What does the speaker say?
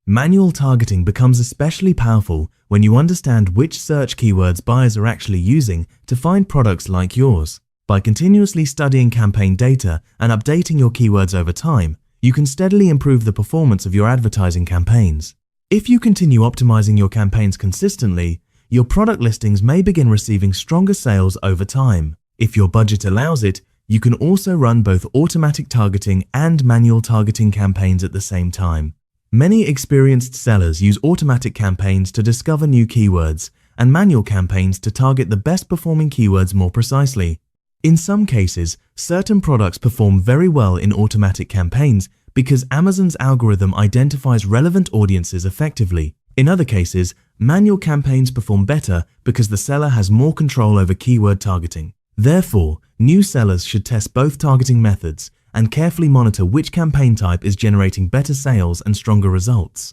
Manual targeting becomes especially powerful when you understand which search keywords buyers are actually using to find products like yours. By continuously studying campaign data and updating your keywords over time, you can steadily improve the performance of your advertising campaigns. If you continue optimizing your campaigns consistently, your product listings may begin receiving stronger sales over time. If your budget allows it, you can also run both automatic targeting and manual targeting campaigns at the same time. Many experienced sellers use automatic campaigns to discover new keywords and manual campaigns to target the best performing keywords more precisely. In some cases, certain products perform very well in automatic campaigns because Amazon's algorithm identifies relevant audiences effectively. In other cases, manual campaigns perform better because the seller has more control over keyword targeting. Therefore, new sellers should test both targeting methods and carefully monitor which campaign type is generating better sales and stronger results.